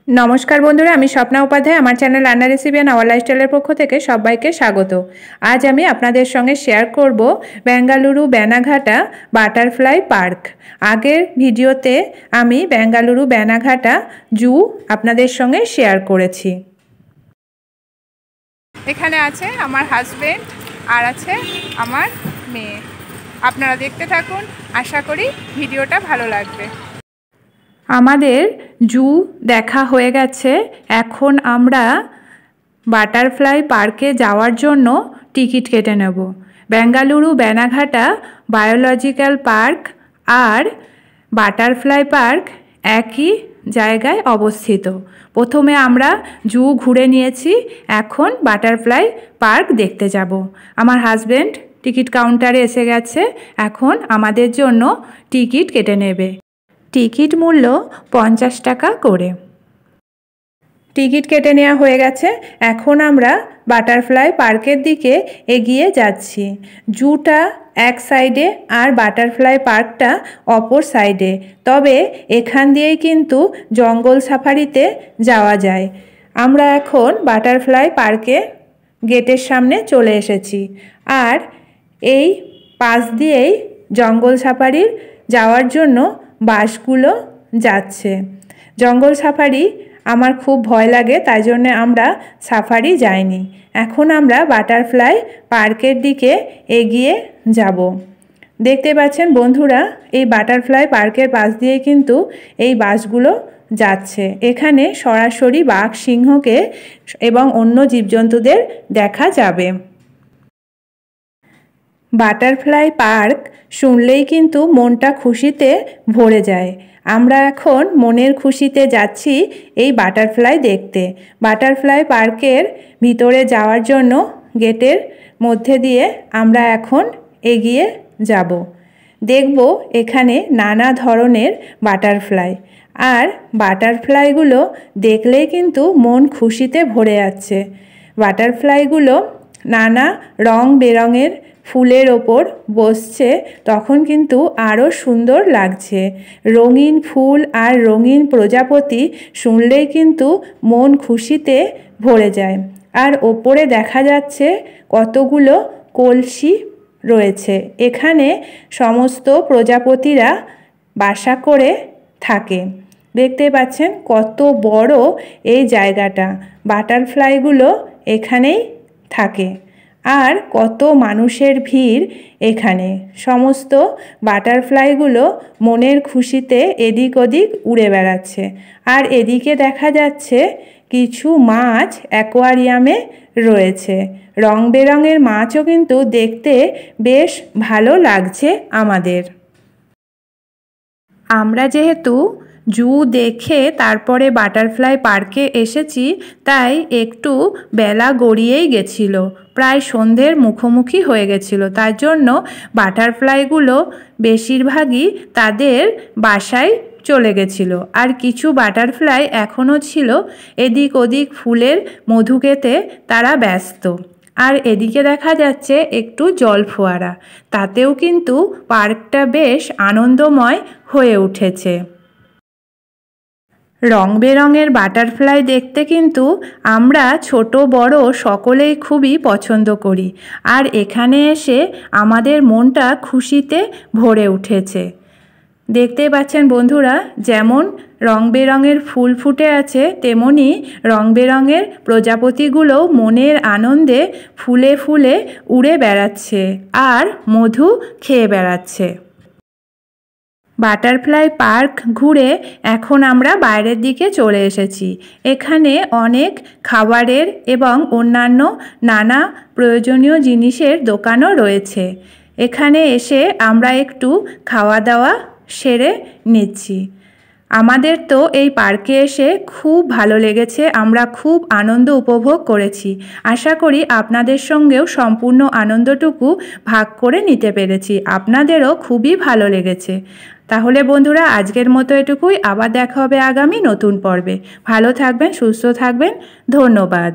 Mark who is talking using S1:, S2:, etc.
S1: নমস্কার বন্ধুরা, আমি স্বপ্না উপাধ্যায়। আমার চ্যানেল রান্না রেসিপি অ্যান্ড আওয়ার লাইফস্টাইলের পক্ষ থেকে সবাইকে স্বাগত। আজ আমি আপনাদের সঙ্গে শেয়ার করব বেঙ্গালুরু ব্যানাঘাটা বাটারফ্লাই পার্ক। আগের ভিডিওতে আমি বেঙ্গালুরু ব্যানাঘাটা জু আপনাদের সঙ্গে শেয়ার করেছি। এখানে আছে আমার হাজবেন্ড আর আছে আমার মেয়ে। আপনারা দেখতে থাকুন, আশা করি ভিডিওটা ভালো লাগবে। আমাদের জু দেখা হয়ে গেছে। এখন আমরা বাটারফ্লাই পার্কে যাওয়ার জন্য টিকিট কেটে নেব। বেঙ্গালুরু ব্যানাঘাটা বায়োলজিক্যাল পার্ক আর বাটারফ্লাই পার্ক একই জায়গায় অবস্থিত। প্রথমে আমরা জু ঘুরে নিয়েছি, এখন বাটারফ্লাই পার্ক দেখতে যাব। আমার হাজবেন্ড টিকিট কাউন্টারে এসে গেছে, এখন আমাদের জন্য টিকিট কেটে নেবে। টিকিট মূল্য 50 টাকা করে। টিকিট কেটে নেওয়া হয়ে গেছে। এখন আমরা বাটারফ্লাই পার্কের দিকে এগিয়ে যাচ্ছি। জুটা এক সাইডে আর বাটারফ্লাই পার্কটা অপর সাইডে। তবে এখান দিয়েই কিন্তু জঙ্গল সাফারিতে যাওয়া যায়। আমরা এখন বাটারফ্লাই পার্কে গেটের সামনে চলে এসেছি। আর এই পাশ দিয়েই জঙ্গল সাফারির যাওয়ার জন্য বাসগুলো যাচ্ছে। জঙ্গল সাফারি আমার খুব ভয় লাগে, তাই জন্য আমরা সাফারি যাইনি। এখন আমরা বাটারফ্লাই পার্কের দিকে এগিয়ে যাব। দেখতে পাচ্ছেন বন্ধুরা, এই বাটারফ্লাই পার্কের পাশ দিয়ে কিন্তু এই বাসগুলো যাচ্ছে। এখানে সরাসরি বাঘ, সিংহকে এবং অন্য জীবজন্তুদের দেখা যাবে। বাটারফ্লাই পার্ক শুনলেই কিন্তু মনটা খুশিতে ভরে যায়। আমরা এখন মনের খুশিতে যাচ্ছি এই বাটারফ্লাই দেখতে। বাটারফ্লাই পার্কের ভিতরে যাওয়ার জন্য গেটের মধ্যে দিয়ে আমরা এখন এগিয়ে যাব। দেখব এখানে নানা ধরনের বাটারফ্লাই। আর বাটারফ্লাইগুলো দেখলেই কিন্তু মন খুশিতে ভরে যাচ্ছে। বাটারফ্লাইগুলো নানা রং বেরঙের ফুলের ওপর বসছে, তখন কিন্তু আরও সুন্দর লাগছে। রঙিন ফুল আর রঙিন প্রজাপতি শুনলেই কিন্তু মন খুশিতে ভরে যায়। আর ওপরে দেখা যাচ্ছে কতগুলো কলসি রয়েছে। এখানে সমস্ত প্রজাপতিরা বাসা করে থাকে। দেখতে পাচ্ছেন কত বড় এই জায়গাটা। বাটারফ্লাইগুলো এখানেই থাকে। আর কত মানুষের ভিড় এখানে। সমস্ত বাটারফ্লাইগুলো মনের খুশিতে এদিক ওদিক উড়ে বেড়াচ্ছে। আর এদিকে দেখা যাচ্ছে কিছু মাছ অ্যাকোয়ারিয়ামে রয়েছে। রং বেরঙের মাছও কিন্তু দেখতে বেশ ভালো লাগছে আমাদের। আমরা যেহেতু জু দেখে তারপরে বাটারফ্লাই পার্কে এসেছি, তাই একটু বেলা গড়িয়েই গেছিল। প্রায় সন্ধ্যের মুখোমুখি হয়ে গেছিল। তার জন্য বাটারফ্লাইগুলো বেশিরভাগই তাদের বাসায় চলে গেছিল। আর কিছু বাটারফ্লাই এখনও ছিল এদিক ওদিক ফুলের মধু খেতে তারা ব্যস্ত। আর এদিকে দেখা যাচ্ছে একটু জল ফোয়ারা। তাতেও কিন্তু পার্কটা বেশ আনন্দময় হয়ে উঠেছে। রং বেরঙের বাটারফ্লাই দেখতে কিন্তু আমরা ছোট বড় সকলেই খুবই পছন্দ করি। আর এখানে এসে আমাদের মনটা খুশিতে ভরে উঠেছে। দেখতে পাচ্ছেন বন্ধুরা, যেমন রং বেরঙের ফুল ফুটে আছে, তেমনি রং বেরঙের প্রজাপতিগুলোও মনের আনন্দে ফুলে ফুলে উড়ে বেড়াচ্ছে আর মধু খেয়ে বেড়াচ্ছে। বাটারফ্লাই পার্ক ঘুরে এখন আমরা বাইরের দিকে চলে এসেছি। এখানে অনেক খাবারের এবং অন্যান্য নানা প্রয়োজনীয় জিনিসের দোকানও রয়েছে। এখানে এসে আমরা একটু খাওয়া দাওয়া সেরে নিচ্ছি। আমাদের তো এই পার্কে এসে খুব ভালো লেগেছে। আমরা খুব আনন্দ উপভোগ করেছি। আশা করি আপনাদের সঙ্গেও সম্পূর্ণ আনন্দটুকু ভাগ করে নিতে পেরেছি। আপনাদেরও খুবই ভালো লেগেছে। তাহলে বন্ধুরা, আজকের মতো এটুকুই। আবার দেখা হবে আগামী নতুন পর্বে। ভালো থাকবেন, সুস্থ থাকবেন। ধন্যবাদ।